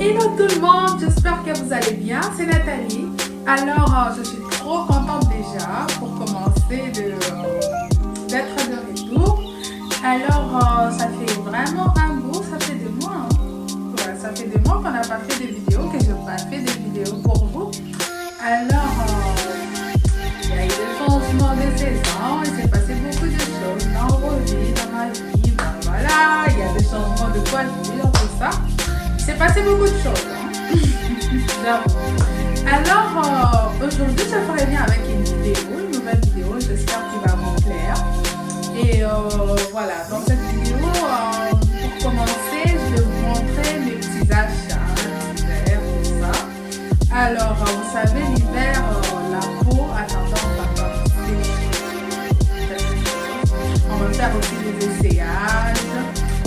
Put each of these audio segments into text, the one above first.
Hello tout le monde, j'espère que vous allez bien, c'est Nathalie. Alors, je suis trop contente déjà pour commencer d'être de retour. Alors, ça fait vraiment un bout, ça fait des mois. Ouais, ça fait des mois qu'on n'a pas fait de vidéos, que je n'ai pas fait de vidéos pour vous. Alors, il y a eu des changements de saison, il s'est passé beaucoup de choses dans vos vies, dans ma vie. Ben voilà, il y a des changements de coiffure, tout ça. Il s'est passé beaucoup de choses. Alors, aujourd'hui, je ferai bien avec une nouvelle vidéo, j'espère qu'il va vous plaire. Et voilà, dans cette vidéo, pour commencer, je vais vous montrer mes petits achats d'hiver, tout ça. Alors, vous savez, l'hiver, la peau a tendance à sécher. On va faire aussi des essayages,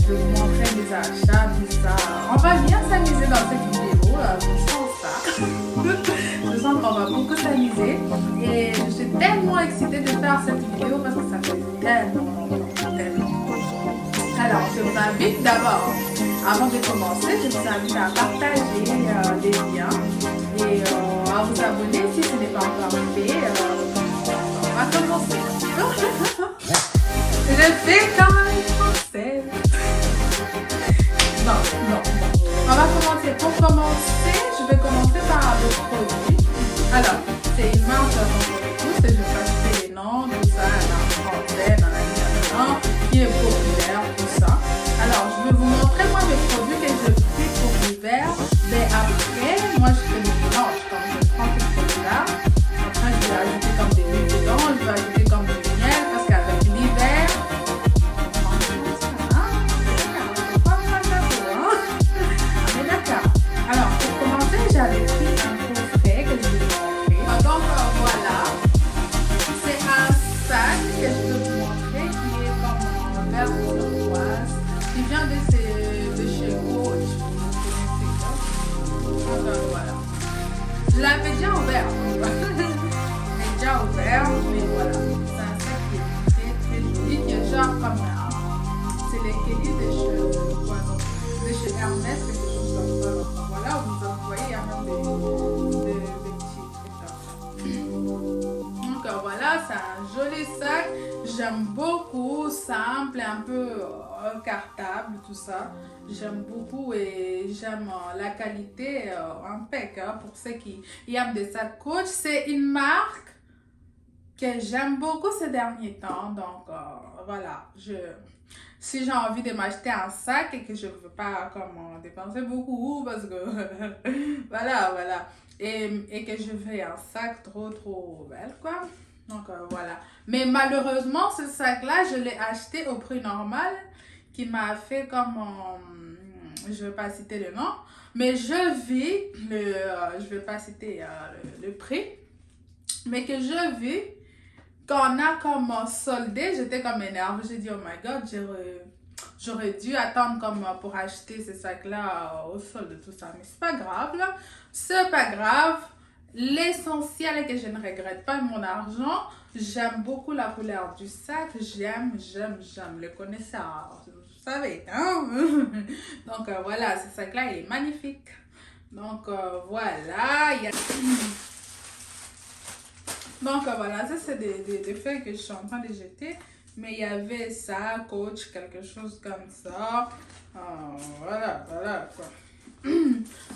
je vais vous montrer mes achats, tout ça. On va bien s'amuser dans cette vidéo, je sens ça. Je sens qu'on va beaucoup s'amuser et je suis tellement excitée de faire cette vidéo parce que ça fait tellement longtemps. Alors, je vous invite d'abord, avant de commencer, je vous invite à partager les liens et à vous abonner si ce n'est pas encore fait. On va commencer. Je fais quand même français. Non. On va commencer. Pour commencer, je vais commencer par le produit. Alors, c'est une marque dont je vais passer les noms, tout ça, la français, qui est populaire, tout ça. Alors, je vais vous montrer moi les produits que je fais pour l'hiver. Mais après, moi je fais des mélanges. Comme je prends ce produit-là, après je vais ajouter comme des huiles dedans, je vais ajouter comme du miel parce qu'avec l'hiver, j'avais pris un coffret que je vais vous montrer. Donc voilà, c'est un sac que je vais vous montrer qui est comme en verre turquoise, qui vient de chez Coach. Donc voilà, je l'avais déjà ouvert. Mais voilà, c'est un sac qui est très joli, qui est genre comme c'est les Kelly de chez Hermès, quelque chose comme ça. Donc voilà, vous voyez, il y a même des petits trucs. Donc voilà, c'est un joli sac. J'aime beaucoup, simple et un peu cartable, tout ça. J'aime beaucoup et j'aime la qualité impeccable pour ceux qui aiment des sacs Coach. C'est une marque que j'aime beaucoup ces derniers temps. Donc voilà, si j'ai envie de m'acheter un sac et que je ne veux pas dépenser beaucoup parce que voilà et que je veux un sac trop belle quoi. Donc voilà, mais malheureusement ce sac là je l'ai acheté au prix normal qui m'a fait comme je ne vais pas citer le nom, mais je vais pas citer le prix, mais que je vis quand on a comme soldé, j'étais comme énervée. J'ai dit, oh my god, j'aurais dû attendre comme pour acheter ces sacs-là au solde, tout ça. Mais c'est pas grave, là. C'est pas grave. L'essentiel est que je ne regrette pas mon argent. J'aime beaucoup la couleur du sac. J'aime. Le connaisseur, vous savez, hein? Donc voilà, ce sac-là, il est magnifique. Donc voilà, il y a... Donc voilà, ça c'est des feuilles que je suis en train de jeter. Mais il y avait ça, Coach, quelque chose comme ça. Voilà quoi.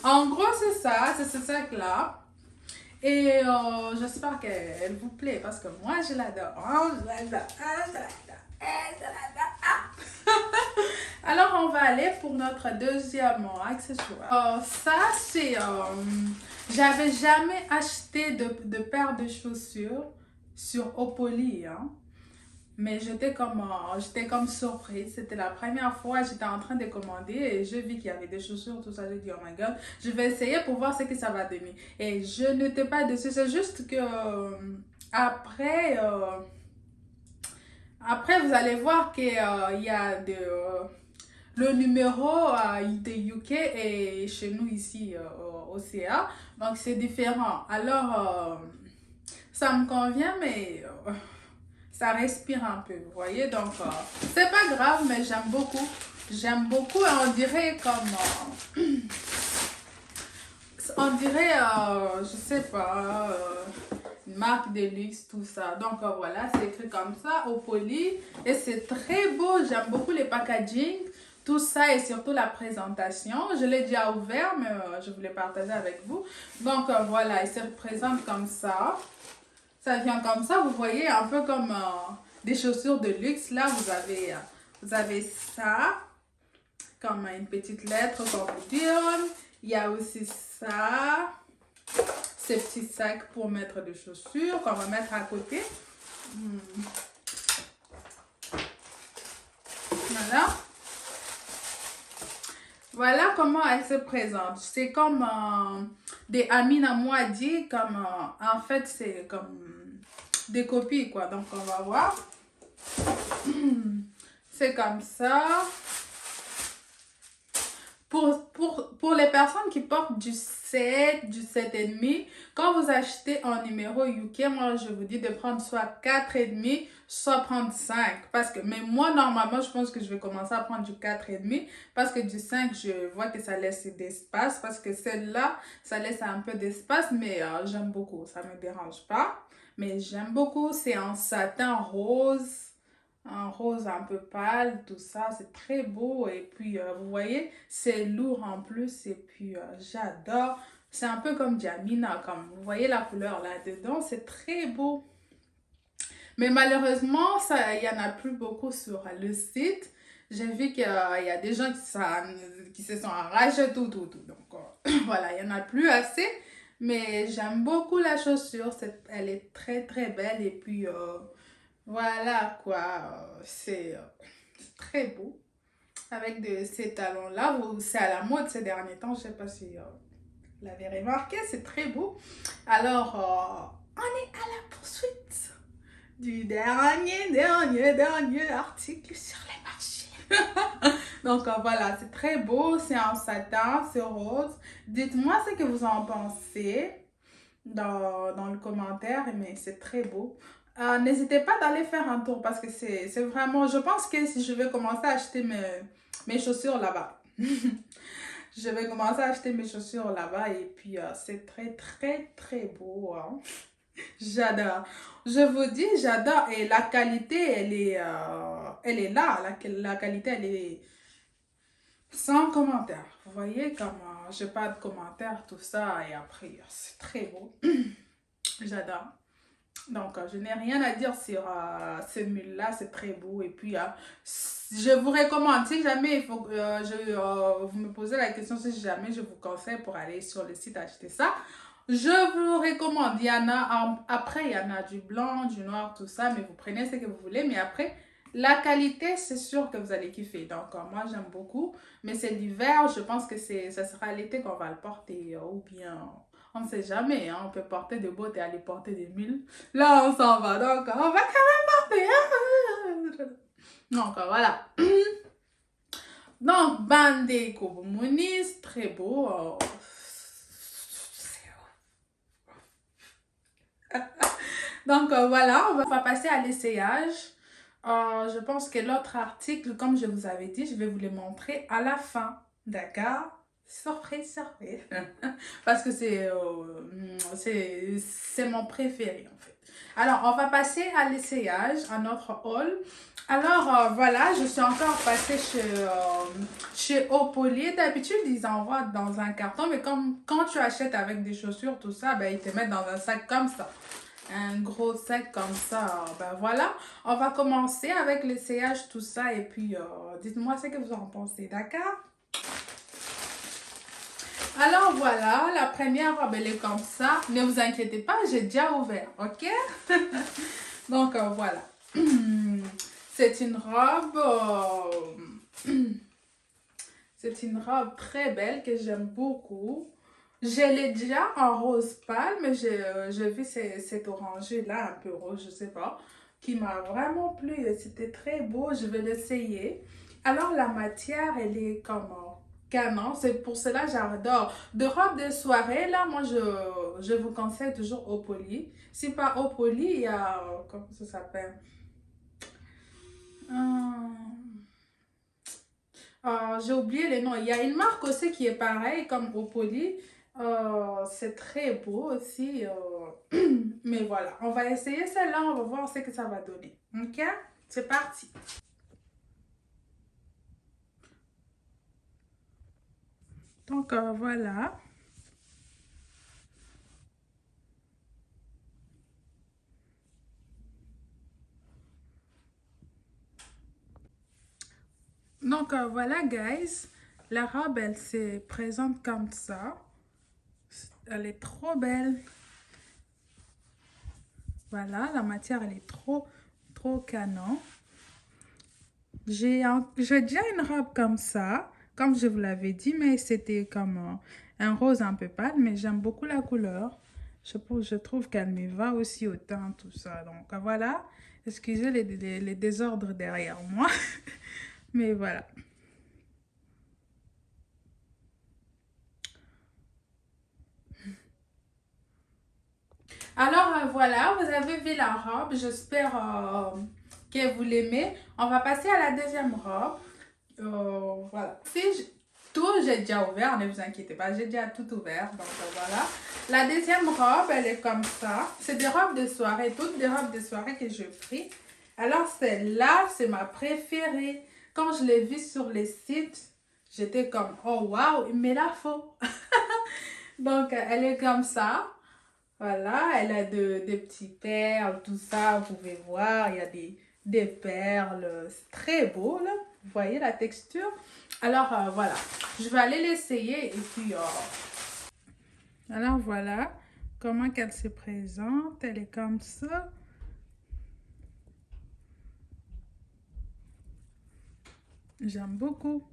En gros, c'est ça, c'est ce sac-là. Et j'espère qu'elle vous plaît parce que moi je l'adore. Alors on va aller pour notre deuxième accessoire. Ça c'est... j'avais jamais acheté de paire de chaussures sur Opoly, hein. Mais j'étais comme surprise. C'était la première fois, j'étais en train de commander et je vis qu'il y avait des chaussures, tout ça. J'ai dit, oh my god, je vais essayer pour voir ce que ça va donner. Et je n'étais pas dessus. C'est juste que après, vous allez voir qu'il y a le numéro de UK et chez nous ici au CA. Donc c'est différent. Alors, ça me convient, mais... ça respire un peu, vous voyez, donc c'est pas grave, mais j'aime beaucoup et on dirait comme On dirait, je sais pas, une marque de luxe, tout ça. Donc voilà, c'est écrit comme ça, au poli. Et c'est très beau, j'aime beaucoup les packaging, tout ça et surtout la présentation. Je l'ai déjà ouvert, mais je voulais partager avec vous. Donc voilà, il se présente comme ça. Ça vient comme ça, vous voyez, un peu comme des chaussures de luxe. Là, vous avez ça, comme une petite lettre qu'on vous donne. Il y a aussi ça, ces petits sacs pour mettre des chaussures qu'on va mettre à côté. Voilà. Voilà comment elle se présente. C'est comme des amis à moi dit, comme en fait c'est comme des copies quoi. Donc on va voir. C'est comme ça. Pour les personnes qui portent du 7, du 7,5, quand vous achetez en numéro UK, moi je vous dis de prendre soit 4,5, soit prendre 5. Parce que, mais moi normalement je pense que je vais commencer à prendre du 4,5 parce que du 5 je vois que ça laisse d'espace. Parce que celle-là, ça laisse un peu d'espace, mais j'aime beaucoup, ça ne me dérange pas. Mais j'aime beaucoup, c'est en satin rose. Un rose un peu pâle, tout ça, c'est très beau. Et puis, vous voyez, c'est lourd en plus. Et puis, j'adore. C'est un peu comme Jamina, comme vous voyez la couleur là-dedans. C'est très beau. Mais malheureusement, ça, il n'y en a plus beaucoup sur le site. J'ai vu qu'il y a des gens qui se sont arrachés tout. Donc, voilà, il n'y en a plus assez. Mais j'aime beaucoup la chaussure. Elle est très belle. Et puis, voilà quoi, c'est très beau. Avec ces talons-là, c'est à la mode ces derniers temps, je ne sais pas si vous l'avez remarqué, c'est très beau. Alors, on est à la poursuite du dernier article sur les marchés. Donc voilà, c'est très beau, c'est en satin, c'est rose. Dites-moi ce que vous en pensez dans le commentaire, mais c'est très beau. N'hésitez pas d'aller faire un tour parce que c'est vraiment... Je pense que si je vais commencer à acheter mes chaussures là-bas. Je vais commencer à acheter mes chaussures là-bas et puis c'est très beau. Hein. J'adore. Je vous dis, j'adore. Et la qualité, elle est là. La qualité, elle est sans commentaire. Vous voyez comme j'ai pas de commentaire, tout ça. Et après, c'est très beau. J'adore. Donc, je n'ai rien à dire sur ce mule-là, c'est très beau. Et puis, je vous recommande, si jamais il faut, vous me posez la question, si jamais je vous conseille pour aller sur le site acheter ça, je vous recommande. Il y en a, après, il y en a du blanc, du noir, tout ça, mais vous prenez ce que vous voulez. Mais après, la qualité, c'est sûr que vous allez kiffer. Donc, moi, j'aime beaucoup. Mais c'est l'hiver, je pense que ça sera l'été qu'on va le porter ou bien... On ne sait jamais, hein, on peut porter des bottes et aller porter des mules. Là, on s'en va, donc on va quand même porter. Donc, voilà. Donc, Bandé Kobumunis, très beau. Donc, voilà, on va passer à l'essayage. Je pense que l'autre article, comme je vous avais dit, je vais vous le montrer à la fin. D'accord? Surprise. Parce que c'est mon préféré en fait. Alors, on va passer à l'essayage, à notre haul. Alors, voilà, je suis encore passée chez Opoly. D'habitude, ils envoient dans un carton, mais comme quand tu achètes avec des chaussures, tout ça, ben, ils te mettent dans un sac comme ça. Un gros sac comme ça. Ben voilà, on va commencer avec l'essayage, tout ça. Et puis, dites-moi ce que vous en pensez, d'accord? Alors voilà, la première robe, elle est comme ça. Ne vous inquiétez pas, j'ai déjà ouvert, ok? Donc voilà. C'est une robe... c'est une robe très belle que j'aime beaucoup. Je l'ai déjà en rose pâle, mais j'ai vu cet orangé-là, un peu rose, je sais pas, qui m'a vraiment plu. C'était très beau, je vais l'essayer. Alors la matière, elle est comme... canon, c'est pour cela que j'adore. De robe de soirée, là, moi, je vous conseille toujours Opoly. Si pas Opoly, il y a, comment ça s'appelle? J'ai oublié les noms. Il y a une marque aussi qui est pareille comme Opoly. C'est très beau aussi. Mais voilà, on va essayer celle-là, on va voir ce que ça va donner. Ok? C'est parti. Donc voilà. Donc voilà, guys. La robe, elle se présente comme ça. Elle est trop belle. Voilà, la matière, elle est trop canon. J'ai déjà une robe comme ça, comme je vous l'avais dit, mais c'était comme un rose un peu pâle, mais j'aime beaucoup la couleur. Je trouve qu'elle me va aussi au teint, tout ça. Donc voilà, excusez les désordres derrière moi, mais voilà. Alors voilà, vous avez vu la robe, j'espère que vous l'aimez. On va passer à la deuxième robe. Voilà. Tout, j'ai déjà ouvert, ne vous inquiétez pas, j'ai déjà tout ouvert. Donc voilà. La deuxième robe, elle est comme ça. C'est des robes de soirée, toutes des robes de soirée que j'ai pris. Alors celle-là, c'est ma préférée. Quand je l'ai vue sur les sites, j'étais comme, oh waouh, il me la faut. Donc elle est comme ça. Voilà, elle a des petits perles, tout ça, vous pouvez voir, il y a des perles, c'est très beau là, vous voyez la texture. Alors voilà, je vais aller l'essayer et puis... Alors voilà comment qu'elle se présente, elle est comme ça. J'aime beaucoup,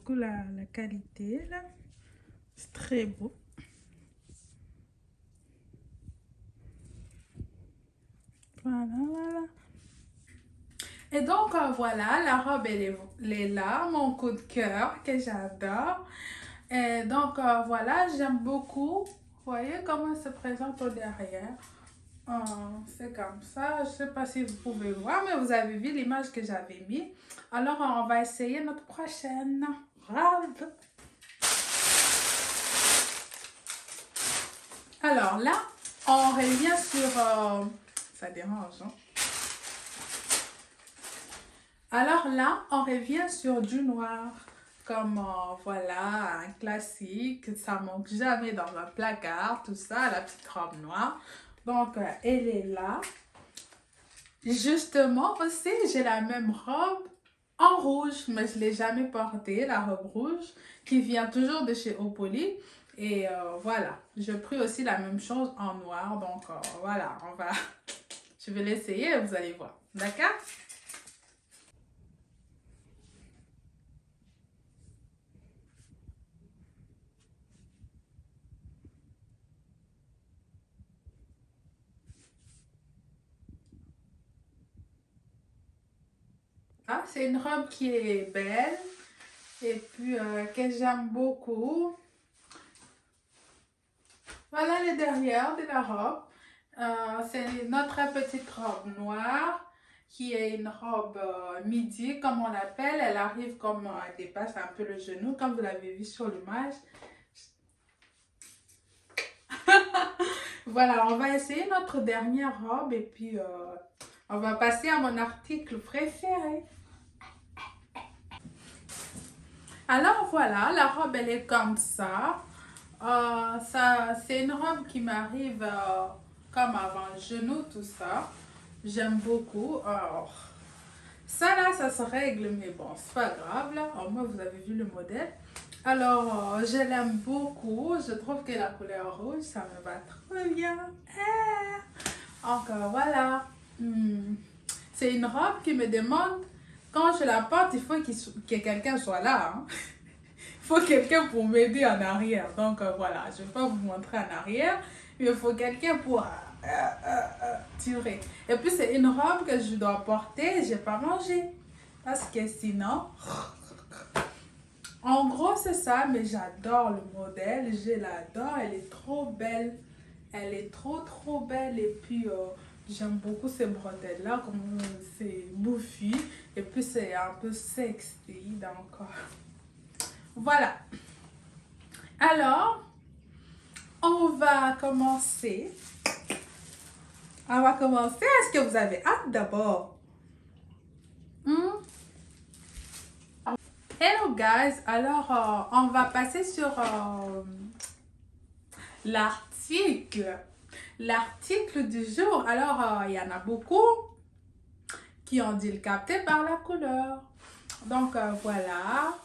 la qualité là, c'est très beau. Voilà. Et donc, voilà, la robe, elle est là, mon coup de cœur que j'adore. Et donc, voilà, j'aime beaucoup. Vous voyez comment elle se présente au derrière. Euh, c'est comme ça. Je ne sais pas si vous pouvez voir, mais vous avez vu l'image que j'avais mis. Alors, on va essayer notre prochaine robe. Alors là, on revient sur... ça dérange, hein? Alors là, on revient sur du noir. Comme, voilà, un classique. Ça manque jamais dans un placard, tout ça, la petite robe noire. Donc, elle est là. Justement, aussi, j'ai la même robe en rouge, mais je ne l'ai jamais portée, la robe rouge, qui vient toujours de chez Opoly. Et voilà, j'ai pris aussi la même chose en noir. Donc, voilà, je vais l'essayer et vous allez voir. D'accord? Ah, c'est une robe qui est belle et puis que j'aime beaucoup. Voilà le derrière de la robe. C'est notre petite robe noire qui est une robe midi comme on l'appelle. Elle arrive comme elle dépasse un peu le genou comme vous l'avez vu sur l'image. Voilà, on va essayer notre dernière robe et puis on va passer à mon article préféré. Alors voilà, la robe elle est comme ça. C'est une robe qui m'arrive comme avant le genou, tout ça. J'aime beaucoup. Alors, ça là, ça se règle, mais bon, c'est pas grave là. Au moins, vous avez vu le modèle. Alors, je l'aime beaucoup. Je trouve que la couleur rouge, ça me va trop bien. Encore voilà. C'est une robe qui me demande, quand je la porte, il faut que quelqu'un soit là. Hein. Il faut quelqu'un pour m'aider en arrière. Donc voilà, je ne vais pas vous montrer en arrière, mais il faut quelqu'un pour tirer. Et puis c'est une robe que je dois porter, je n'ai pas mangé. Parce que sinon... En gros, c'est ça, mais j'adore le modèle, je l'adore, elle est trop belle. Elle est trop belle et puis j'aime beaucoup ces bretelles-là, comme c'est bouffi et puis c'est un peu sexy, donc voilà. Alors, on va commencer. Est-ce que vous avez hâte d'abord? Hello guys, alors on va passer sur l'article. L'article du jour. Alors, il y en a beaucoup qui ont dit le capter par la couleur. Donc, voilà.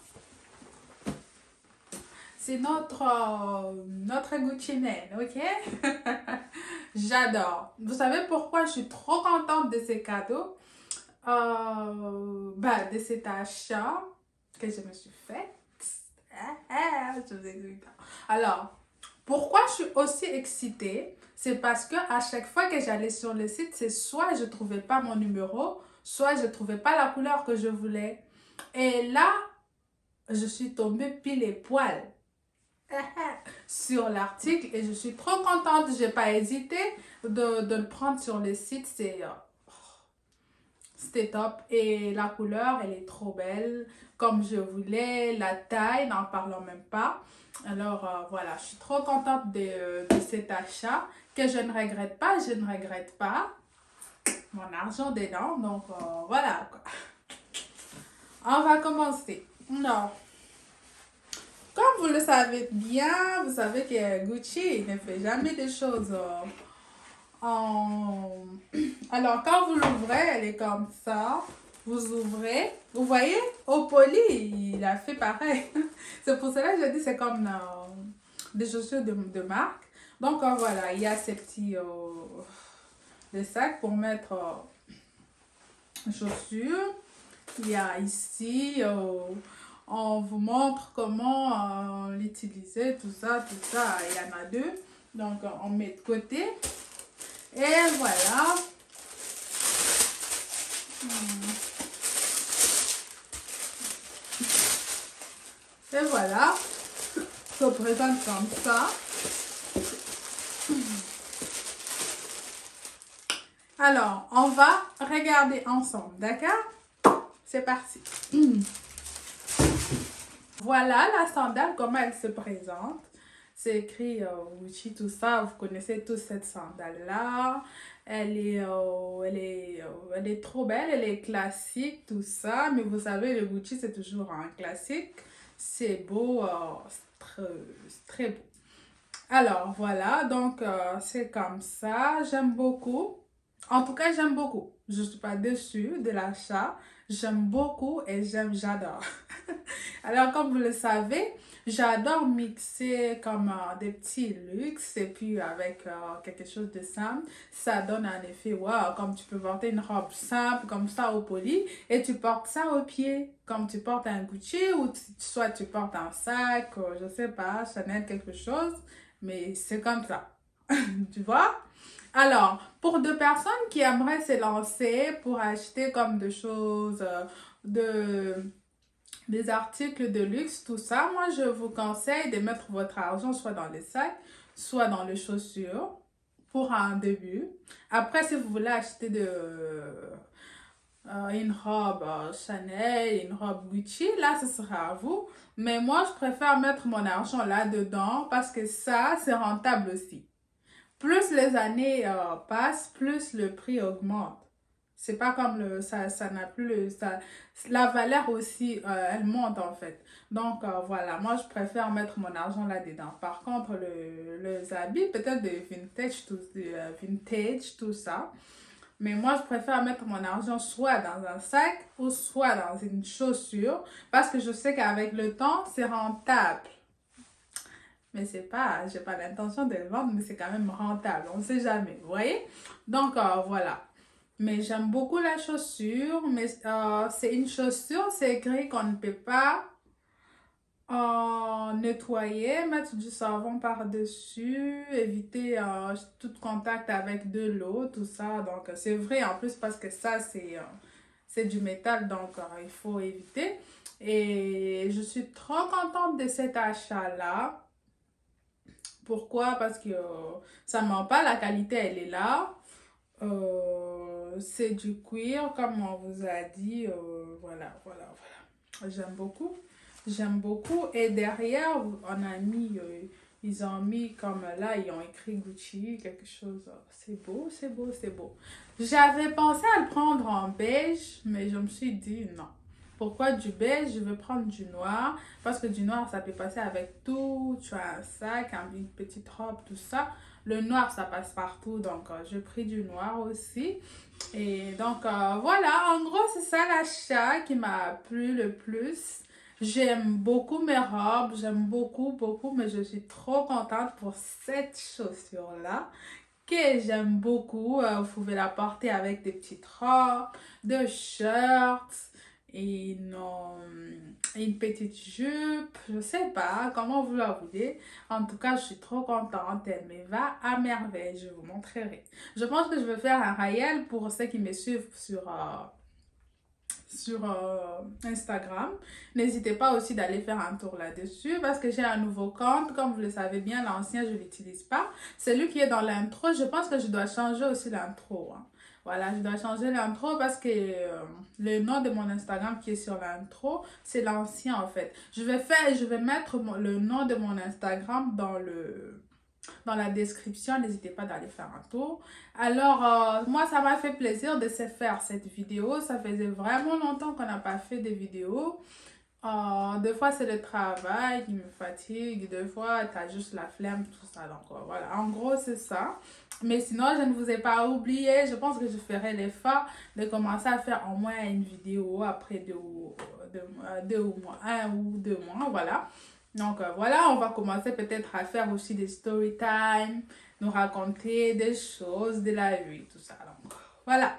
C'est notre Gucci Mane, ok? J'adore. Vous savez pourquoi je suis trop contente de ces cadeaux? De cet achat que je me suis fait. Je vous explique. Alors, pourquoi je suis aussi excitée? C'est parce que à chaque fois que j'allais sur le site, c'est soit je trouvais pas mon numéro, soit je trouvais pas la couleur que je voulais. Et là, je suis tombée pile et poil sur l'article et je suis trop contente. J'ai pas hésité de le prendre sur le site. C'était top. Et la couleur, elle est trop belle. Comme je voulais. La taille, n'en parlons même pas. Alors, voilà. Je suis trop contente de cet achat. Que je ne regrette pas. Je ne regrette pas. Mon argent dedans. Donc, voilà. Quoi. On va commencer. Non. Comme vous le savez bien, vous savez que Gucci ne fait jamais des choses en... Alors, quand vous l'ouvrez, elle est comme ça. Vous ouvrez. Vous voyez, au poli, il a fait pareil. C'est pour cela que je dis c'est comme des chaussures de marque. Donc, voilà, il y a ces petits des sacs pour mettre chaussures. Il y a ici... on vous montre comment l'utiliser, tout ça. Il y en a deux. Donc, on met de côté. Et voilà. Et voilà. Ça se présente comme ça. Alors, on va regarder ensemble, d'accord? C'est parti. Voilà la sandale, comment elle se présente. C'est écrit Gucci, tout ça. Vous connaissez tous cette sandale-là. Elle est trop belle, elle est classique, tout ça. Mais vous savez, le Gucci, c'est toujours un classique. C'est beau, c'est très beau. Alors, voilà. Donc, c'est comme ça. J'aime beaucoup. En tout cas, j'aime beaucoup. Je ne suis pas déçue de l'achat. J'aime beaucoup et j'adore. Alors, comme vous le savez, j'adore mixer comme des petits luxe et puis avec quelque chose de simple. Ça donne un effet, waouh, comme tu peux porter une robe simple comme ça au poli et tu portes ça au pied. Comme tu portes un Gucci ou soit tu portes un sac, je sais pas, Chanel, quelque chose. Mais c'est comme ça. Tu vois? Alors, pour deux personnes qui aimeraient se lancer pour acheter comme des choses, des articles de luxe, tout ça, moi je vous conseille de mettre votre argent soit dans les sacs, soit dans les chaussures pour un début. Après, si vous voulez acheter une robe Chanel, une robe Gucci, là ce sera à vous. Mais moi, je préfère mettre mon argent là-dedans parce que ça, c'est rentable aussi. Plus les années passent, plus le prix augmente. C'est pas comme ça n'a plus la valeur aussi, elle monte en fait. Donc voilà, moi je préfère mettre mon argent là-dedans. Par contre, les habits, peut-être vintage, tout ça. Mais moi je préfère mettre mon argent soit dans un sac ou soit dans une chaussure parce que je sais qu'avec le temps, c'est rentable. Mais c'est pas, j'ai pas l'intention de le vendre, mais c'est quand même rentable. On sait jamais, vous voyez? Donc, voilà. Mais j'aime beaucoup la chaussure, mais c'est une chaussure, c'est écrit qu'on ne peut pas nettoyer, mettre du savon par-dessus, éviter tout contact avec de l'eau, tout ça. Donc, c'est vrai en plus parce que ça, c'est du métal, donc il faut éviter. Et je suis trop contente de cet achat-là. Pourquoi? Parce que ça ne ment pas, la qualité elle est là. C'est du cuir, comme on vous a dit. Voilà. J'aime beaucoup. J'aime beaucoup. Et derrière, on a mis, ils ont mis comme là, ils ont écrit Gucci, quelque chose. C'est beau, c'est beau, c'est beau. J'avais pensé à le prendre en beige, mais je me suis dit non. Pourquoi du beige? Je veux prendre du noir. Parce que du noir, ça peut passer avec tout. Tu as un sac, une petite robe, tout ça. Le noir, ça passe partout. Donc, j'ai pris du noir aussi. Et donc, voilà. En gros, c'est ça l'achat qui m'a plu le plus. J'aime beaucoup mes robes. J'aime beaucoup, beaucoup. Mais je suis trop contente pour cette chaussure-là que j'aime beaucoup. Vous pouvez la porter avec des petites robes, de shirts et une petite jupe. Je sais pas comment vous la voulez. En tout cas, je suis trop contente. Elle me va à merveille. Je vous montrerai. Je pense que je vais faire un réel pour ceux qui me suivent sur Instagram. N'hésitez pas aussi d'aller faire un tour là-dessus parce que j'ai un nouveau compte. Comme vous le savez bien, l'ancien, je ne l'utilise pas. Celui qui est dans l'intro, je pense que je dois changer aussi l'intro. Hein. Voilà, je dois changer l'intro parce que le nom de mon Instagram qui est sur l'intro, c'est l'ancien en fait. Je vais mettre le nom de mon Instagram dans la description. N'hésitez pas d'aller faire un tour. Alors, moi, ça m'a fait plaisir de se faire cette vidéo. Ça faisait vraiment longtemps qu'on n'a pas fait de vidéo. Des fois, c'est le travail qui me fatigue. Des fois, tu as juste la flemme, tout ça. Donc, voilà. En gros, c'est ça. Mais sinon, je ne vous ai pas oublié. Je pense que je ferai l'effort de commencer à faire au moins une vidéo après un ou deux mois. Voilà. Donc voilà, on va commencer peut-être à faire aussi des story time, nous raconter des choses de la vie, tout ça. Donc voilà.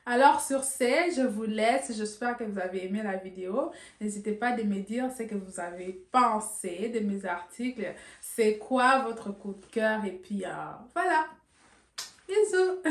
Alors sur ce, je vous laisse. J'espère que vous avez aimé la vidéo. N'hésitez pas de me dire ce que vous avez pensé de mes articles. C'est quoi votre coup de cœur? Et puis voilà. Bisous.